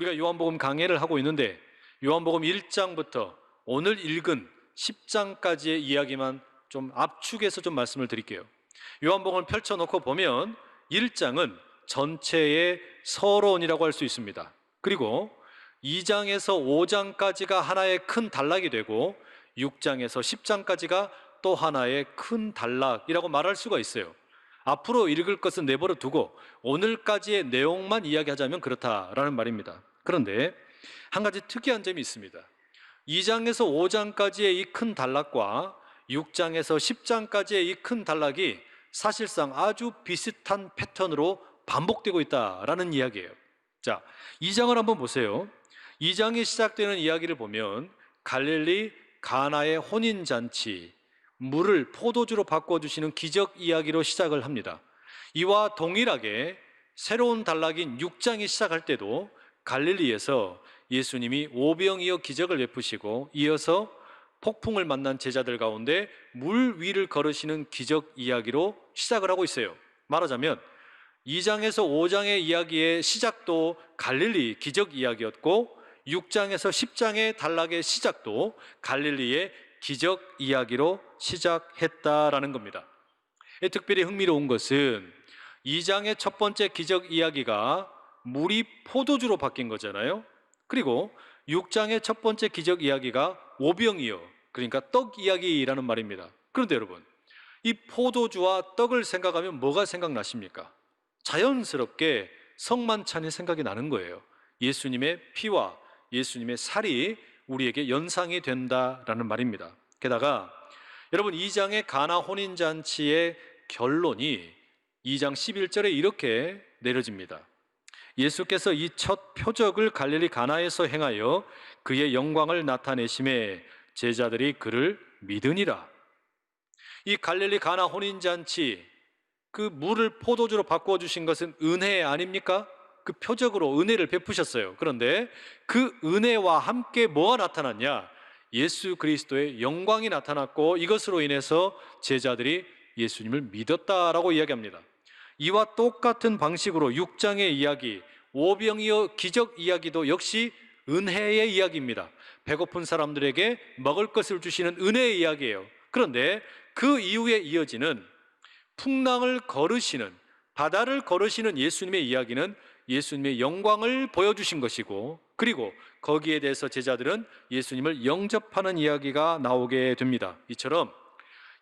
우리가 요한복음 강해를 하고 있는데 요한복음 1장부터 오늘 읽은 10장까지의 이야기만 좀 압축해서 좀 말씀을 드릴게요. 요한복음을 펼쳐놓고 보면 1장은 전체의 서론이라고 할 수 있습니다. 그리고 2장에서 5장까지가 하나의 큰 단락이 되고 6장에서 10장까지가 또 하나의 큰 단락이라고 말할 수가 있어요. 앞으로 읽을 것은 내버려 두고 오늘까지의 내용만 이야기하자면 그렇다라는 말입니다. 그런데 한 가지 특이한 점이 있습니다. 2장에서 5장까지의 이 큰 단락과 6장에서 10장까지의 이 큰 단락이 사실상 아주 비슷한 패턴으로 반복되고 있다라는 이야기예요. 자, 2장을 한번 보세요. 2장이 시작되는 이야기를 보면 갈릴리 가나의 혼인잔치, 물을 포도주로 바꿔주시는 기적 이야기로 시작을 합니다. 이와 동일하게 새로운 단락인 6장이 시작할 때도 갈릴리에서 예수님이 오병이어 기적을 베푸시고 이어서 폭풍을 만난 제자들 가운데 물 위를 걸으시는 기적 이야기로 시작을 하고 있어요. 말하자면 2장에서 5장의 이야기의 시작도 갈릴리 기적 이야기였고 6장에서 10장의 단락의 시작도 갈릴리의 기적 이야기로 시작했다라는 겁니다. 특별히 흥미로운 것은 2장의 첫 번째 기적 이야기가 물이 포도주로 바뀐 거잖아요. 그리고 6장의 첫 번째 기적 이야기가 오병이어, 그러니까 떡 이야기라는 말입니다. 그런데 여러분, 이 포도주와 떡을 생각하면 뭐가 생각나십니까? 자연스럽게 성만찬이 생각이 나는 거예요. 예수님의 피와 예수님의 살이 우리에게 연상이 된다라는 말입니다. 게다가 여러분 2장의 가나 혼인잔치의 결론이 2장 11절에 이렇게 내려집니다. 예수께서 이 첫 표적을 갈릴리 가나에서 행하여 그의 영광을 나타내심에 제자들이 그를 믿으니라. 이 갈릴리 가나 혼인잔치, 그 물을 포도주로 바꿔주신 것은 은혜 아닙니까? 그 표적으로 은혜를 베푸셨어요. 그런데 그 은혜와 함께 뭐가 나타났냐? 예수 그리스도의 영광이 나타났고 이것으로 인해서 제자들이 예수님을 믿었다라고 이야기합니다. 이와 똑같은 방식으로 6장의 이야기, 오병이어 기적 이야기도 역시 은혜의 이야기입니다. 배고픈 사람들에게 먹을 것을 주시는 은혜의 이야기예요. 그런데 그 이후에 이어지는 풍랑을 거르시는, 바다를 거르시는 예수님의 이야기는 예수님의 영광을 보여주신 것이고, 그리고 거기에 대해서 제자들은 예수님을 영접하는 이야기가 나오게 됩니다. 이처럼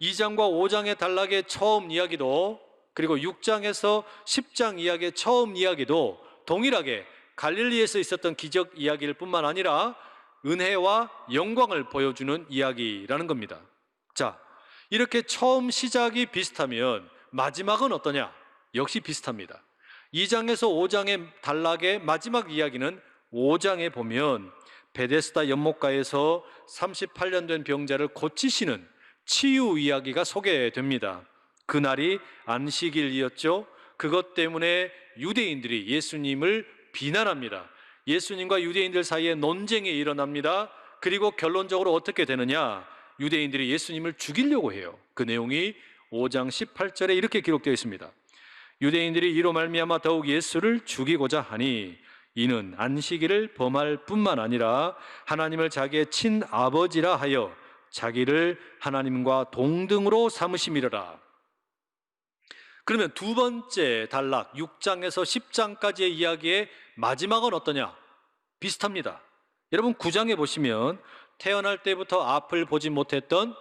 2장과 5장의 단락의 처음 이야기도, 그리고 6장에서 10장 이야기의 처음 이야기도 동일하게 갈릴리에서 있었던 기적 이야기일 뿐만 아니라 은혜와 영광을 보여주는 이야기라는 겁니다. 자, 이렇게 처음 시작이 비슷하면 마지막은 어떠냐? 역시 비슷합니다. 2장에서 5장의 단락의 마지막 이야기는 5장에 보면 베데스다 연못가에서 38년 된 병자를 고치시는 치유 이야기가 소개됩니다. 그날이 안식일이었죠. 그것 때문에 유대인들이 예수님을 비난합니다. 예수님과 유대인들 사이에 논쟁이 일어납니다. 그리고 결론적으로 어떻게 되느냐? 유대인들이 예수님을 죽이려고 해요. 그 내용이 5장 18절에 이렇게 기록되어 있습니다. 유대인들이 이로 말미암아 더욱 예수를 죽이고자 하니 이는 안식일을 범할 뿐만 아니라 하나님을 자기의 친아버지라 하여 자기를 하나님과 동등으로 삼으심이라. 그러면 두 번째 단락 6장에서 10장까지의 이야기의 마지막은 어떠냐? 비슷합니다. 여러분 9장에 보시면 태어날 때부터 앞을 보지 못했던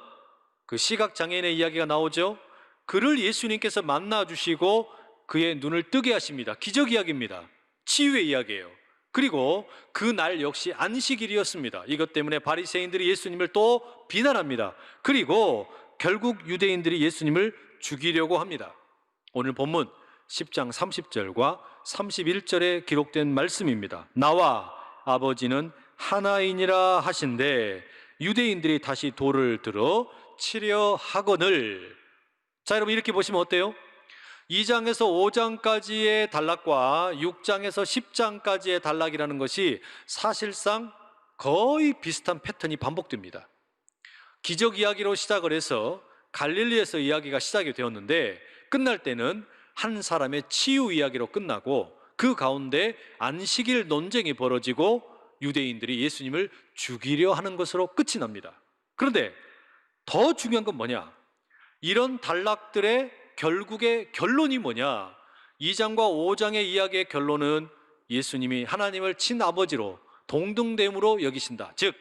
그 시각장애인의 이야기가 나오죠. 그를 예수님께서 만나주시고 그의 눈을 뜨게 하십니다. 기적 이야기입니다. 치유의 이야기예요. 그리고 그 날 역시 안식일이었습니다. 이것 때문에 바리새인들이 예수님을 또 비난합니다. 그리고 결국 유대인들이 예수님을 죽이려고 합니다. 오늘 본문 10장 30절과 31절에 기록된 말씀입니다. 나와 아버지는 하나이니라 하신대 유대인들이 다시 돌을 들어 치려 하거늘. 자, 여러분 이렇게 보시면 어때요? 2장에서 5장까지의 단락과 6장에서 10장까지의 단락이라는 것이 사실상 거의 비슷한 패턴이 반복됩니다. 기적 이야기로 시작을 해서 갈릴리에서 이야기가 시작이 되었는데 끝날 때는 한 사람의 치유 이야기로 끝나고 그 가운데 안식일 논쟁이 벌어지고 유대인들이 예수님을 죽이려 하는 것으로 끝이 납니다. 그런데 더 중요한 건 뭐냐? 이런 단락들의 결국의 결론이 뭐냐? 2장과 5장의 이야기의 결론은 예수님이 하나님을 친아버지로 동등됨으로 여기신다. 즉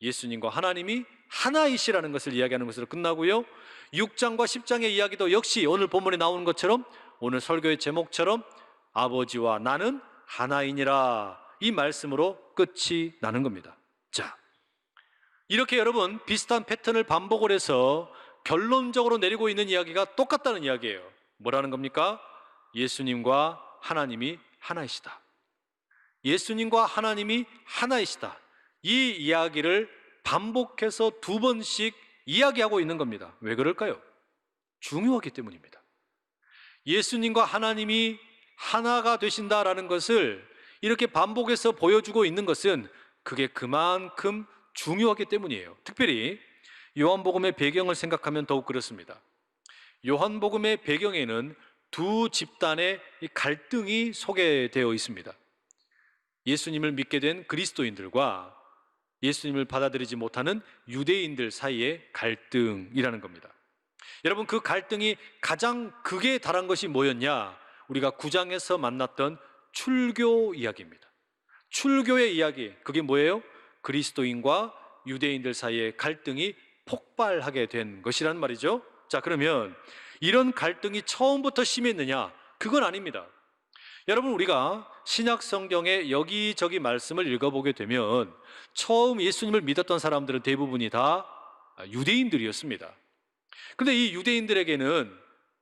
예수님과 하나님이 하나이시라는 것을 이야기하는 것으로 끝나고요, 6장과 10장의 이야기도 역시 오늘 본문에 나오는 것처럼, 오늘 설교의 제목처럼 아버지와 나는 하나이니라, 이 말씀으로 끝이 나는 겁니다. 자, 이렇게 여러분 비슷한 패턴을 반복을 해서 결론적으로 내리고 있는 이야기가 똑같다는 이야기예요. 뭐라는 겁니까? 예수님과 하나님이 하나이시다. 예수님과 하나님이 하나이시다. 이 이야기를 반복해서 2번씩 이야기하고 있는 겁니다. 왜 그럴까요? 중요하기 때문입니다. 예수님과 하나님이 하나가 되신다라는 것을 이렇게 반복해서 보여주고 있는 것은 그게 그만큼 중요하기 때문이에요. 특별히 요한복음의 배경을 생각하면 더욱 그렇습니다. 요한복음의 배경에는 두 집단의 갈등이 소개되어 있습니다. 예수님을 믿게 된 그리스도인들과 예수님을 받아들이지 못하는 유대인들 사이의 갈등이라는 겁니다. 여러분, 그 갈등이 가장 극에 달한 것이 뭐였냐? 우리가 9장에서 만났던 출교 이야기입니다. 출교의 이야기, 그게 뭐예요? 그리스도인과 유대인들 사이의 갈등이 폭발하게 된 것이란 말이죠. 자, 그러면 이런 갈등이 처음부터 심했느냐? 그건 아닙니다. 여러분, 우리가 신약 성경의 여기저기 말씀을 읽어보게 되면 처음 예수님을 믿었던 사람들은 대부분이 다 유대인들이었습니다. 그런데 이 유대인들에게는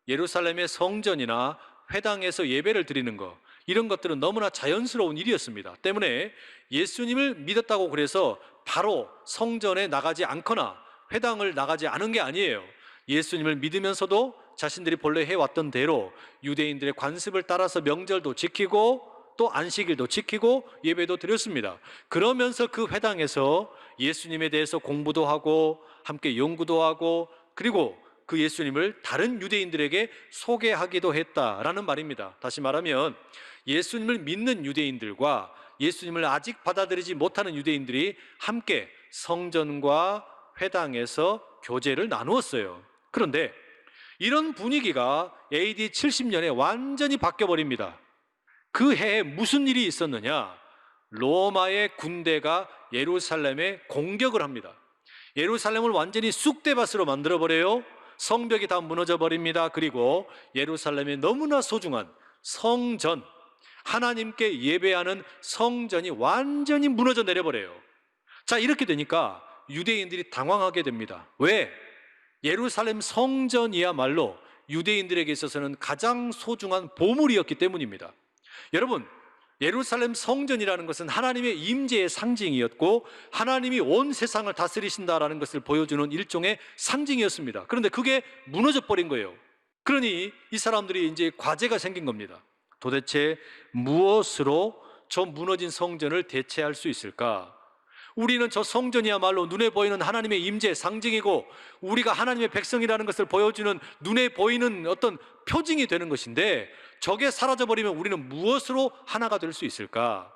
예루살렘의 성전이나 회당에서 예배를 드리는 것, 이런 것들은 너무나 자연스러운 일이었습니다. 때문에 예수님을 믿었다고 그래서 바로 성전에 나가지 않거나 회당을 나가지 않은 게 아니에요. 예수님을 믿으면서도 자신들이 본래 해왔던 대로 유대인들의 관습을 따라서 명절도 지키고 또 안식일도 지키고 예배도 드렸습니다. 그러면서 그 회당에서 예수님에 대해서 공부도 하고 함께 연구도 하고, 그리고 그 예수님을 다른 유대인들에게 소개하기도 했다라는 말입니다. 다시 말하면 예수님을 믿는 유대인들과 예수님을 아직 받아들이지 못하는 유대인들이 함께 성전과 회당에서 교제를 나누었어요. 그런데 이런 분위기가 AD 70년에 완전히 바뀌어버립니다. 그 해에 무슨 일이 있었느냐? 로마의 군대가 예루살렘에 공격을 합니다. 예루살렘을 완전히 쑥대밭으로 만들어버려요. 성벽이 다 무너져 버립니다. 그리고 예루살렘의 너무나 소중한 성전, 하나님께 예배하는 성전이 완전히 무너져 내려버려요. 자, 이렇게 되니까 유대인들이 당황하게 됩니다. 왜? 예루살렘 성전이야말로 유대인들에게 있어서는 가장 소중한 보물이었기 때문입니다. 여러분, 예루살렘 성전이라는 것은 하나님의 임재의 상징이었고 하나님이 온 세상을 다스리신다라는 것을 보여주는 일종의 상징이었습니다. 그런데 그게 무너져 버린 거예요. 그러니 이 사람들이 이제 과제가 생긴 겁니다. 도대체 무엇으로 저 무너진 성전을 대체할 수 있을까? 우리는 저 성전이야말로 눈에 보이는 하나님의 임재의 상징이고 우리가 하나님의 백성이라는 것을 보여주는 눈에 보이는 어떤 표징이 되는 것인데, 저게 사라져버리면 우리는 무엇으로 하나가 될 수 있을까?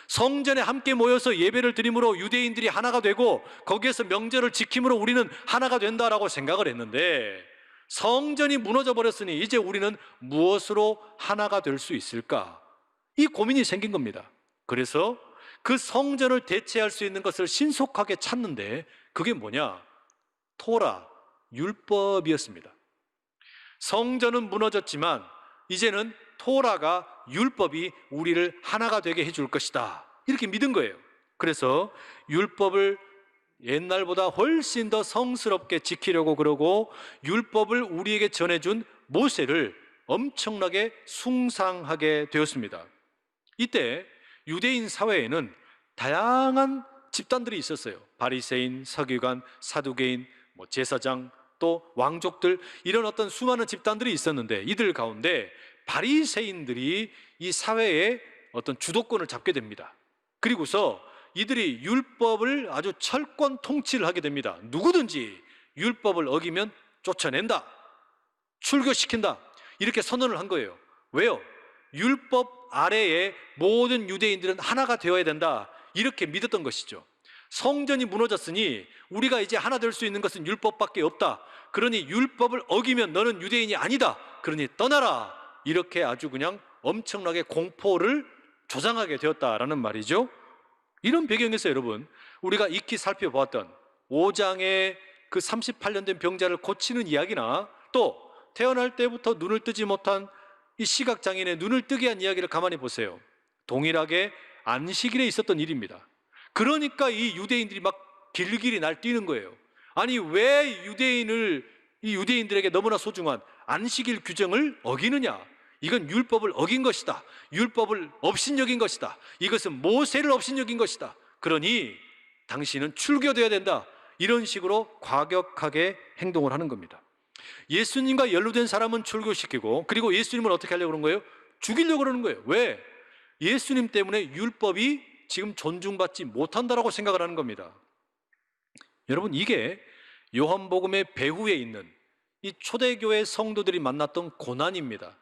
성전에 함께 모여서 예배를 드림으로 유대인들이 하나가 되고 거기에서 명절을 지킴으로 우리는 하나가 된다라고 생각을 했는데, 성전이 무너져 버렸으니 이제 우리는 무엇으로 하나가 될 수 있을까? 이 고민이 생긴 겁니다. 그래서 그 성전을 대체할 수 있는 것을 신속하게 찾는데 그게 뭐냐? 토라, 율법이었습니다. 성전은 무너졌지만 이제는 토라가, 율법이 우리를 하나가 되게 해줄 것이다, 이렇게 믿은 거예요. 그래서 율법을 옛날보다 훨씬 더 성스럽게 지키려고 그러고 율법을 우리에게 전해준 모세를 엄청나게 숭상하게 되었습니다. 이때 유대인 사회에는 다양한 집단들이 있었어요. 바리새인, 서기관, 사두개인, 제사장, 또 왕족들, 이런 어떤 수많은 집단들이 있었는데 이들 가운데 바리새인들이 이 사회의 어떤 주도권을 잡게 됩니다. 그리고서 이들이 율법을 아주 철권 통치를 하게 됩니다. 누구든지 율법을 어기면 쫓아낸다, 출교시킨다, 이렇게 선언을 한 거예요. 왜요? 율법 아래에 모든 유대인들은 하나가 되어야 된다, 이렇게 믿었던 것이죠. 성전이 무너졌으니 우리가 이제 하나 될 수 있는 것은 율법밖에 없다. 그러니 율법을 어기면 너는 유대인이 아니다. 그러니 떠나라. 이렇게 아주 그냥 엄청나게 공포를 조장하게 되었다라는 말이죠. 이런 배경에서 여러분, 우리가 익히 살펴보았던 5장의 그 38년 된 병자를 고치는 이야기나, 또 태어날 때부터 눈을 뜨지 못한 이 시각장애인의 눈을 뜨게 한 이야기를 가만히 보세요. 동일하게 안식일에 있었던 일입니다. 그러니까 이 유대인들이 막 길길이 날뛰는 거예요. 아니, 왜 이 유대인들에게 너무나 소중한 안식일 규정을 어기느냐? 이건 율법을 어긴 것이다. 율법을 업신여긴 것이다. 이것은 모세를 업신여긴 것이다. 그러니 당신은 출교되어야 된다. 이런 식으로 과격하게 행동을 하는 겁니다. 예수님과 연루된 사람은 출교시키고, 그리고 예수님은 어떻게 하려고 그런 거예요? 죽이려고 그러는 거예요. 왜? 예수님 때문에 율법이 지금 존중받지 못한다라고 생각을 하는 겁니다. 여러분, 이게 요한복음의 배후에 있는 이 초대교회 성도들이 만났던 고난입니다.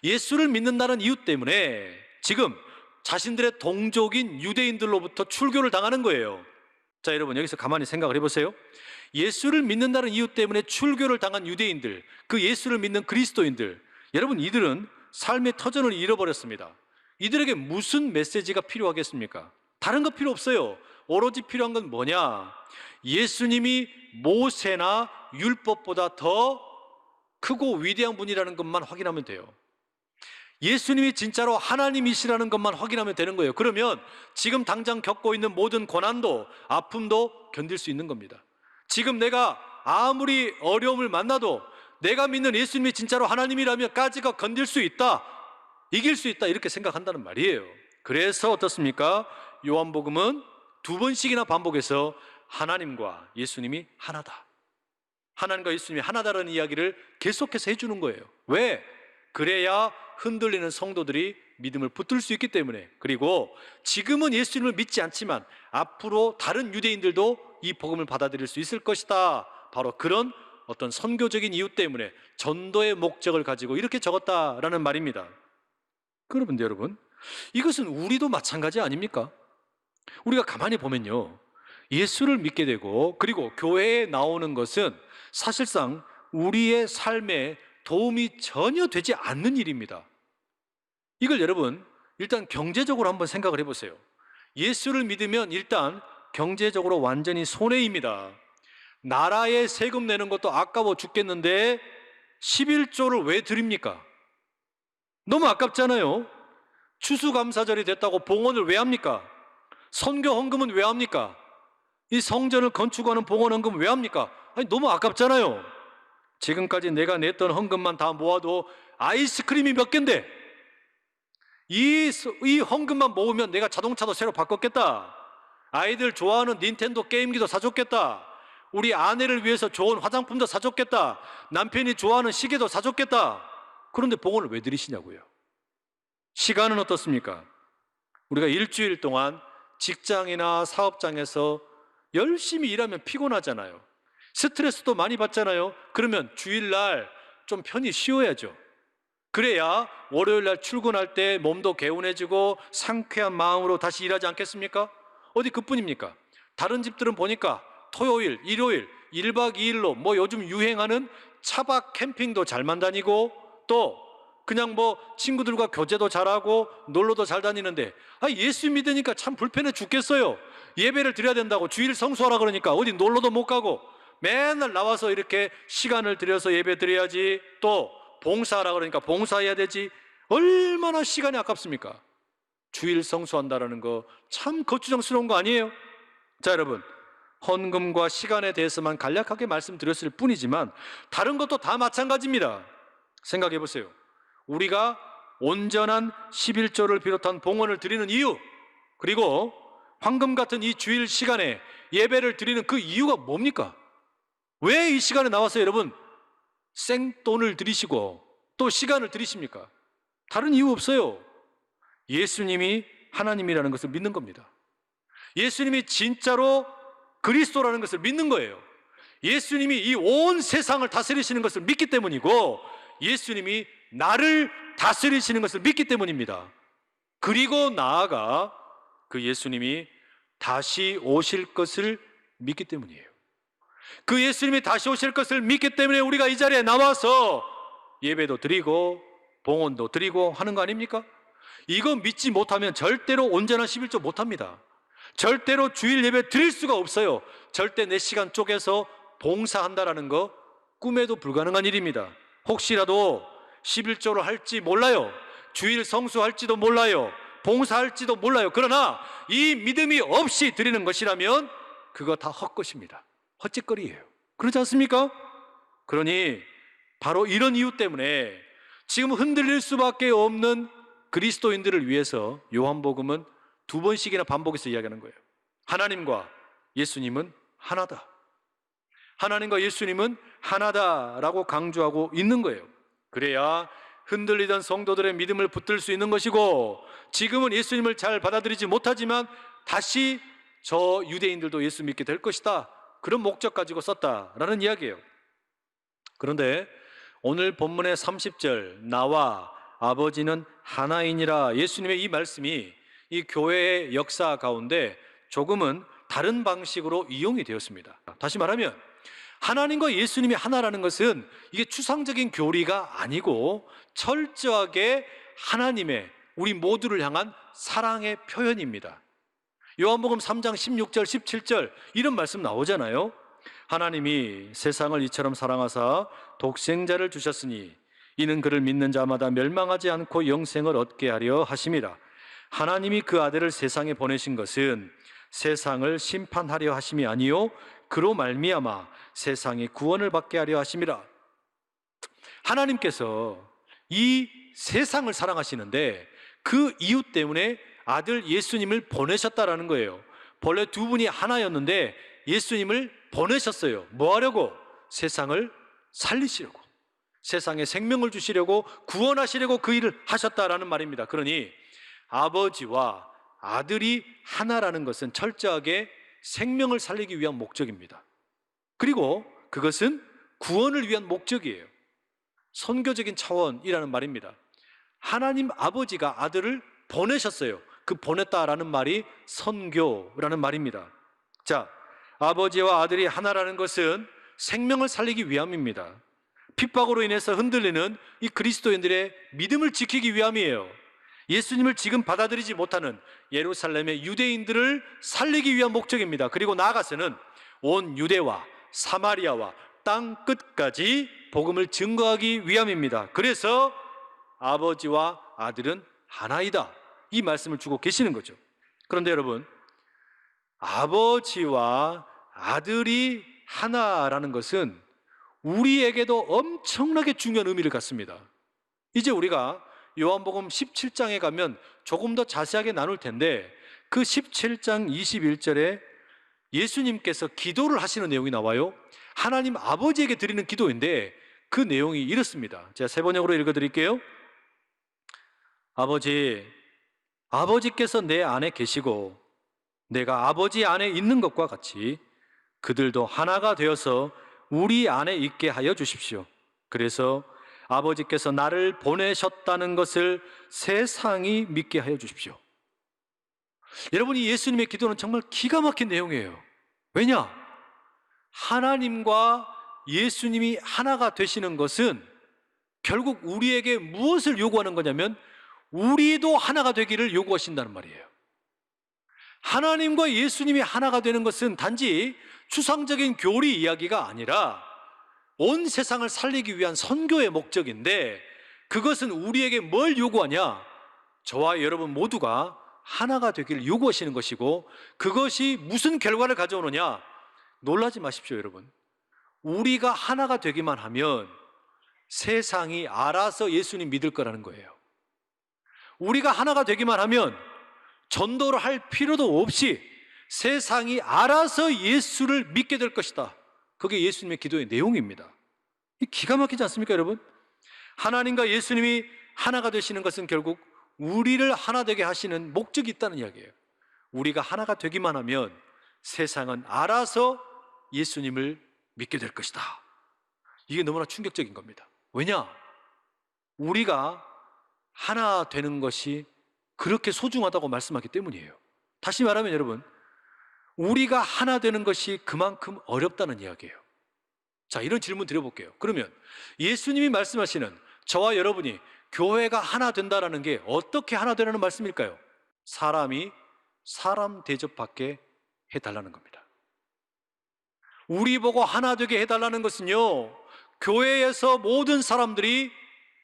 예수를 믿는다는 이유 때문에 지금 자신들의 동족인 유대인들로부터 출교를 당하는 거예요. 자, 여러분, 여기서 가만히 생각을 해보세요. 예수를 믿는다는 이유 때문에 출교를 당한 유대인들, 그 예수를 믿는 그리스도인들, 여러분, 이들은 삶의 터전을 잃어버렸습니다. 이들에게 무슨 메시지가 필요하겠습니까? 다른 거 필요 없어요. 오로지 필요한 건 뭐냐? 예수님이 모세나 율법보다 더 크고 위대한 분이라는 것만 확인하면 돼요. 예수님이 진짜로 하나님이시라는 것만 확인하면 되는 거예요. 그러면 지금 당장 겪고 있는 모든 고난도, 아픔도 견딜 수 있는 겁니다. 지금 내가 아무리 어려움을 만나도 내가 믿는 예수님이 진짜로 하나님이라면까지가 견딜 수 있다, 이길 수 있다, 이렇게 생각한다는 말이에요. 그래서 어떻습니까? 요한복음은 2번씩이나 반복해서 하나님과 예수님이 하나다, 하나님과 예수님이 하나다라는 이야기를 계속해서 해주는 거예요. 왜? 그래야 흔들리는 성도들이 믿음을 붙들 수 있기 때문에. 그리고 지금은 예수님을 믿지 않지만 앞으로 다른 유대인들도 이 복음을 받아들일 수 있을 것이다, 바로 그런 어떤 선교적인 이유 때문에 전도의 목적을 가지고 이렇게 적었다라는 말입니다. 그런데 여러분, 이것은 우리도 마찬가지 아닙니까? 우리가 가만히 보면요, 예수를 믿게 되고 그리고 교회에 나오는 것은 사실상 우리의 삶에 도움이 전혀 되지 않는 일입니다. 이걸 여러분, 일단 경제적으로 한번 생각을 해보세요. 예수를 믿으면 일단 경제적으로 완전히 손해입니다. 나라에 세금 내는 것도 아까워 죽겠는데 11조를 왜 드립니까? 너무 아깝잖아요. 추수감사절이 됐다고 봉헌을 왜 합니까? 선교 헌금은 왜 합니까? 이 성전을 건축하는 봉헌 헌금 왜 합니까? 아니, 너무 아깝잖아요. 지금까지 내가 냈던 헌금만 다 모아도 아이스크림이 몇 갠데, 이 헌금만 모으면 내가 자동차도 새로 바꿨겠다, 아이들 좋아하는 닌텐도 게임기도 사줬겠다, 우리 아내를 위해서 좋은 화장품도 사줬겠다, 남편이 좋아하는 시계도 사줬겠다. 그런데 봉헌을 왜 드리시냐고요? 시간은 어떻습니까? 우리가 일주일 동안 직장이나 사업장에서 열심히 일하면 피곤하잖아요. 스트레스도 많이 받잖아요. 그러면 주일날 좀 편히 쉬어야죠. 그래야 월요일날 출근할 때 몸도 개운해지고 상쾌한 마음으로 다시 일하지 않겠습니까? 어디 그뿐입니까? 다른 집들은 보니까 토요일, 일요일 1박 2일로 뭐 요즘 유행하는 차박 캠핑도 잘만 다니고, 또 그냥 뭐 친구들과 교제도 잘하고 놀러도 잘 다니는데, 예수 믿으니까 참 불편해 죽겠어요. 예배를 드려야 된다고 주일 성수하라 그러니까 어디 놀러도 못 가고 맨날 나와서 이렇게 시간을 들여서 예배 드려야지, 또 봉사하라 그러니까 봉사해야 되지. 얼마나 시간이 아깝습니까? 주일 성수한다라는 거 참 거추장스러운 거 아니에요? 자, 여러분, 헌금과 시간에 대해서만 간략하게 말씀드렸을 뿐이지만 다른 것도 다 마찬가지입니다. 생각해 보세요. 우리가 온전한 11조를 비롯한 봉헌을 드리는 이유, 그리고 황금 같은 이 주일 시간에 예배를 드리는 그 이유가 뭡니까? 왜 이 시간에 나와서 여러분 생돈을 들이시고 또 시간을 들이십니까? 다른 이유 없어요. 예수님이 하나님이라는 것을 믿는 겁니다. 예수님이 진짜로 그리스도라는 것을 믿는 거예요. 예수님이 이 온 세상을 다스리시는 것을 믿기 때문이고, 예수님이 나를 다스리시는 것을 믿기 때문입니다. 그리고 나아가 그 예수님이 다시 오실 것을 믿기 때문이에요. 그 예수님이 다시 오실 것을 믿기 때문에 우리가 이 자리에 나와서 예배도 드리고 봉헌도 드리고 하는 거 아닙니까? 이거 믿지 못하면 절대로 온전한 11조 못합니다. 절대로 주일 예배 드릴 수가 없어요. 절대 내 시간 쪼개서 봉사한다라는 거 꿈에도 불가능한 일입니다. 혹시라도 11조를 할지 몰라요. 주일 성수할지도 몰라요. 봉사할지도 몰라요. 그러나 이 믿음이 없이 드리는 것이라면 그거 다 헛것입니다. 헛짓거리예요. 그렇지 않습니까? 그러니 바로 이런 이유 때문에 지금 흔들릴 수밖에 없는 그리스도인들을 위해서 요한복음은 2번씩이나 반복해서 이야기하는 거예요. 하나님과 예수님은 하나다. 하나님과 예수님은 하나다라고 강조하고 있는 거예요. 그래야 흔들리던 성도들의 믿음을 붙들 수 있는 것이고, 지금은 예수님을 잘 받아들이지 못하지만 다시 저 유대인들도 예수 믿게 될 것이다, 그런 목적 가지고 썼다라는 이야기예요. 그런데 오늘 본문의 30절 나와 아버지는 하나이니라, 예수님의 이 말씀이 이 교회의 역사 가운데 조금은 다른 방식으로 이용이 되었습니다. 다시 말하면 하나님과 예수님이 하나라는 것은 이게 추상적인 교리가 아니고 철저하게 하나님의 우리 모두를 향한 사랑의 표현입니다. 요한복음 3장 16절 17절 이런 말씀 나오잖아요. 하나님이 세상을 이처럼 사랑하사 독생자를 주셨으니 이는 그를 믿는 자마다 멸망하지 않고 영생을 얻게 하려 하심이라. 하나님이 그 아들을 세상에 보내신 것은 세상을 심판하려 하심이 아니요 그로 말미암아 세상이 구원을 받게 하려 하심이라. 하나님께서 이 세상을 사랑하시는데 그 이유 때문에 아들 예수님을 보내셨다라는 거예요. 본래 두 분이 하나였는데 예수님을 보내셨어요. 뭐 하려고? 세상을 살리시려고, 세상에 생명을 주시려고, 구원하시려고 그 일을 하셨다라는 말입니다. 그러니 아버지와 아들이 하나라는 것은 철저하게 생명을 살리기 위한 목적입니다. 그리고 그것은 구원을 위한 목적이에요. 선교적인 차원이라는 말입니다. 하나님 아버지가 아들을 보내셨어요. 그 보냈다라는 말이 선교라는 말입니다. 자, 아버지와 아들이 하나라는 것은 생명을 살리기 위함입니다. 핍박으로 인해서 흔들리는 이 그리스도인들의 믿음을 지키기 위함이에요. 예수님을 지금 받아들이지 못하는 예루살렘의 유대인들을 살리기 위한 목적입니다. 그리고 나아가서는 온 유대와 사마리아와 땅 끝까지 복음을 증거하기 위함입니다. 그래서 아버지와 아들은 하나이다, 이 말씀을 주고 계시는 거죠. 그런데 여러분, 아버지와 아들이 하나라는 것은 우리에게도 엄청나게 중요한 의미를 갖습니다. 이제 우리가 요한복음 17장에 가면 조금 더 자세하게 나눌 텐데, 그 17장 21절에 예수님께서 기도를 하시는 내용이 나와요. 하나님 아버지에게 드리는 기도인데 그 내용이 이렇습니다. 제가 세 번역으로 읽어드릴게요. 아버지께서 내 안에 계시고 내가 아버지 안에 있는 것과 같이 그들도 하나가 되어서 우리 안에 있게 하여 주십시오. 그래서 아버지께서 나를 보내셨다는 것을 세상이 믿게 하여 주십시오. 여러분, 이 예수님의 기도는 정말 기가 막힌 내용이에요. 왜냐? 하나님과 예수님이 하나가 되시는 것은 결국 우리에게 무엇을 요구하는 거냐면 우리도 하나가 되기를 요구하신다는 말이에요. 하나님과 예수님이 하나가 되는 것은 단지 추상적인 교리 이야기가 아니라 온 세상을 살리기 위한 선교의 목적인데, 그것은 우리에게 뭘 요구하냐? 저와 여러분 모두가 하나가 되기를 요구하시는 것이고, 그것이 무슨 결과를 가져오느냐? 놀라지 마십시오, 여러분. 우리가 하나가 되기만 하면 세상이 알아서 예수님 믿을 거라는 거예요. 우리가 하나가 되기만 하면 전도를 할 필요도 없이 세상이 알아서 예수를 믿게 될 것이다. 그게 예수님의 기도의 내용입니다. 기가 막히지 않습니까, 여러분? 하나님과 예수님이 하나가 되시는 것은 결국 우리를 하나 되게 하시는 목적이 있다는 이야기예요. 우리가 하나가 되기만 하면 세상은 알아서 예수님을 믿게 될 것이다. 이게 너무나 충격적인 겁니다. 왜냐? 우리가 하나 되는 것이 그렇게 소중하다고 말씀하기 때문이에요. 다시 말하면 여러분, 우리가 하나 되는 것이 그만큼 어렵다는 이야기예요. 자, 이런 질문 드려볼게요. 그러면 예수님이 말씀하시는 저와 여러분이 교회가 하나 된다는 게 어떻게 하나 되라는 말씀일까요? 사람이 사람 대접받게 해달라는 겁니다. 우리 보고 하나 되게 해달라는 것은요, 교회에서 모든 사람들이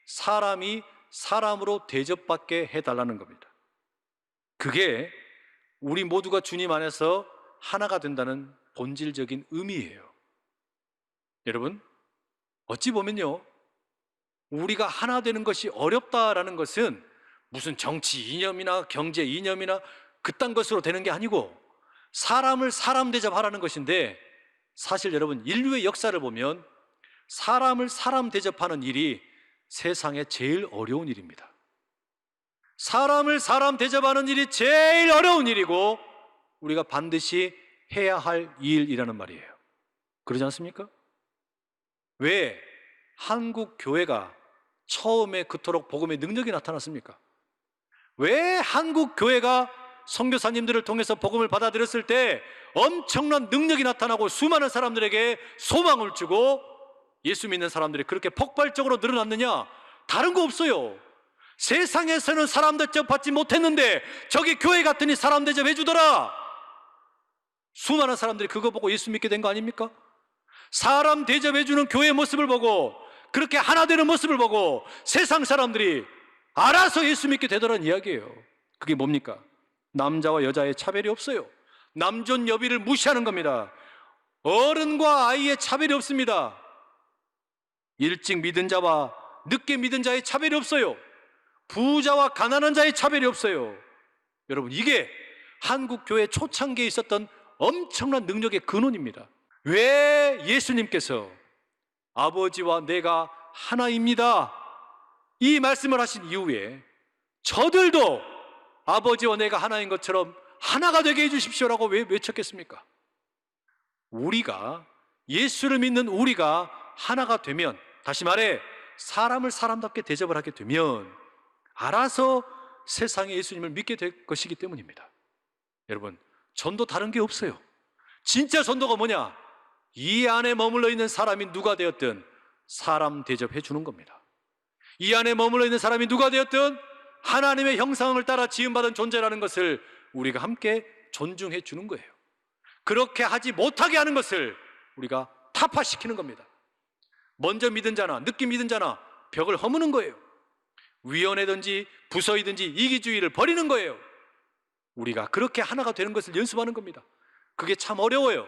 사람이 사람으로 대접받게 해달라는 겁니다. 그게 우리 모두가 주님 안에서 하나가 된다는 본질적인 의미예요. 여러분, 어찌 보면요, 우리가 하나 되는 것이 어렵다라는 것은 무슨 정치 이념이나 경제 이념이나 그딴 것으로 되는 게 아니고 사람을 사람 대접하라는 것인데, 사실 여러분, 인류의 역사를 보면 사람을 사람 대접하는 일이 세상에 제일 어려운 일입니다. 사람을 사람 대접하는 일이 제일 어려운 일이고 우리가 반드시 해야 할 일이라는 말이에요. 그러지 않습니까? 왜 한국 교회가 처음에 그토록 복음의 능력이 나타났습니까? 왜 한국 교회가 선교사님들을 통해서 복음을 받아들였을 때 엄청난 능력이 나타나고 수많은 사람들에게 소망을 주고 예수 믿는 사람들이 그렇게 폭발적으로 늘어났느냐? 다른 거 없어요. 세상에서는 사람 대접 받지 못했는데 저기 교회 갔더니 사람 대접해 주더라. 수많은 사람들이 그거 보고 예수 믿게 된 거 아닙니까? 사람 대접해 주는 교회의 모습을 보고, 그렇게 하나 되는 모습을 보고 세상 사람들이 알아서 예수 믿게 되더라는 이야기예요. 그게 뭡니까? 남자와 여자의 차별이 없어요. 남존 여비를 무시하는 겁니다. 어른과 아이의 차별이 없습니다. 일찍 믿은 자와 늦게 믿은 자의 차별이 없어요. 부자와 가난한 자의 차별이 없어요. 여러분, 이게 한국 교회 초창기에 있었던 엄청난 능력의 근원입니다. 왜 예수님께서 아버지와 내가 하나입니다, 이 말씀을 하신 이후에 저들도 아버지와 내가 하나인 것처럼 하나가 되게 해주십시오라고 왜 외쳤겠습니까? 우리가, 예수를 믿는 우리가 하나가 되면, 다시 말해 사람을 사람답게 대접을 하게 되면 알아서 세상에 예수님을 믿게 될 것이기 때문입니다. 여러분, 전도 다른 게 없어요. 진짜 전도가 뭐냐? 이 안에 머물러 있는 사람이 누가 되었든 사람 대접해 주는 겁니다. 이 안에 머물러 있는 사람이 누가 되었든 하나님의 형상을 따라 지음받은 존재라는 것을 우리가 함께 존중해 주는 거예요. 그렇게 하지 못하게 하는 것을 우리가 타파시키는 겁니다. 먼저 믿은 자나 늦게 믿은 자나 벽을 허무는 거예요. 위원회든지 부서이든지 이기주의를 버리는 거예요. 우리가 그렇게 하나가 되는 것을 연습하는 겁니다. 그게 참 어려워요.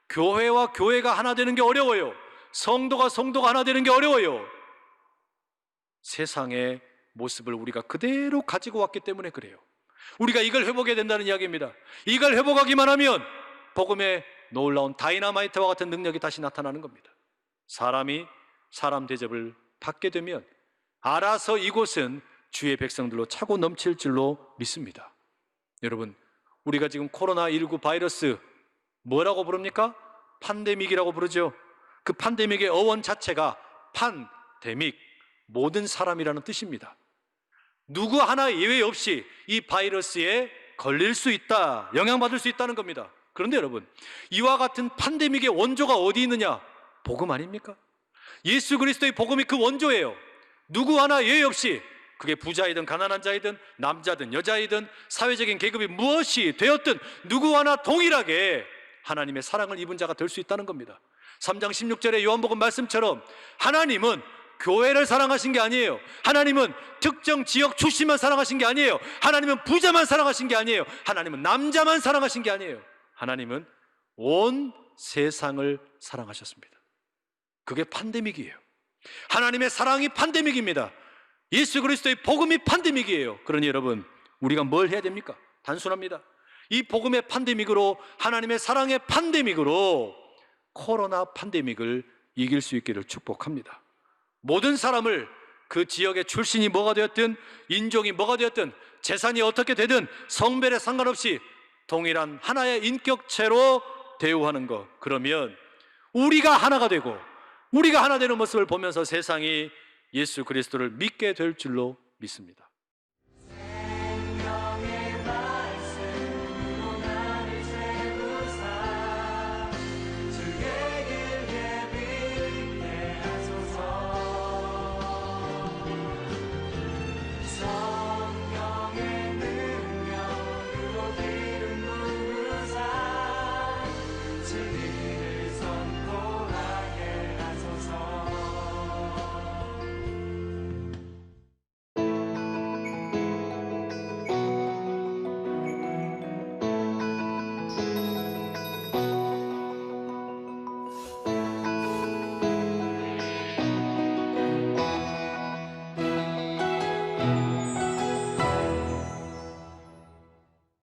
교회와 교회가 하나 되는 게 어려워요. 성도가 하나 되는 게 어려워요. 세상의 모습을 우리가 그대로 가지고 왔기 때문에 그래요. 우리가 이걸 회복해야 된다는 이야기입니다. 이걸 회복하기만 하면 복음의 놀라운 다이너마이트와 같은 능력이 다시 나타나는 겁니다. 사람이 사람 대접을 받게 되면 알아서 이곳은 주의 백성들로 차고 넘칠 줄로 믿습니다. 여러분, 우리가 지금 코로나19 바이러스 뭐라고 부릅니까? 팬데믹이라고 부르죠. 그 팬데믹의 어원 자체가 팬데믹, 모든 사람이라는 뜻입니다. 누구 하나 예외 없이 이 바이러스에 걸릴 수 있다, 영향받을 수 있다는 겁니다. 그런데 여러분, 이와 같은 팬데믹의 원조가 어디 있느냐? 복음 아닙니까? 예수 그리스도의 복음이 그 원조예요. 누구 하나 예외 없이, 그게 부자이든 가난한 자이든 남자든 여자이든 사회적인 계급이 무엇이 되었든 누구 하나 동일하게 하나님의 사랑을 입은 자가 될 수 있다는 겁니다. 3장 16절의 요한복음 말씀처럼 하나님은 교회를 사랑하신 게 아니에요. 하나님은 특정 지역 출신만 사랑하신 게 아니에요. 하나님은 부자만 사랑하신 게 아니에요. 하나님은 남자만 사랑하신 게 아니에요. 하나님은 온 세상을 사랑하셨습니다. 그게 팬데믹이에요. 하나님의 사랑이 팬데믹입니다. 예수 그리스도의 복음이 팬데믹이에요. 그러니 여러분, 우리가 뭘 해야 됩니까? 단순합니다. 이 복음의 팬데믹으로, 하나님의 사랑의 팬데믹으로 코로나 팬데믹을 이길 수 있기를 축복합니다. 모든 사람을 그 지역의 출신이 뭐가 되었든 인종이 뭐가 되었든 재산이 어떻게 되든 성별에 상관없이 동일한 하나의 인격체로 대우하는 것, 그러면 우리가 하나가 되고 우리가 하나 되는 모습을 보면서 세상이 예수 그리스도를 믿게 될 줄로 믿습니다.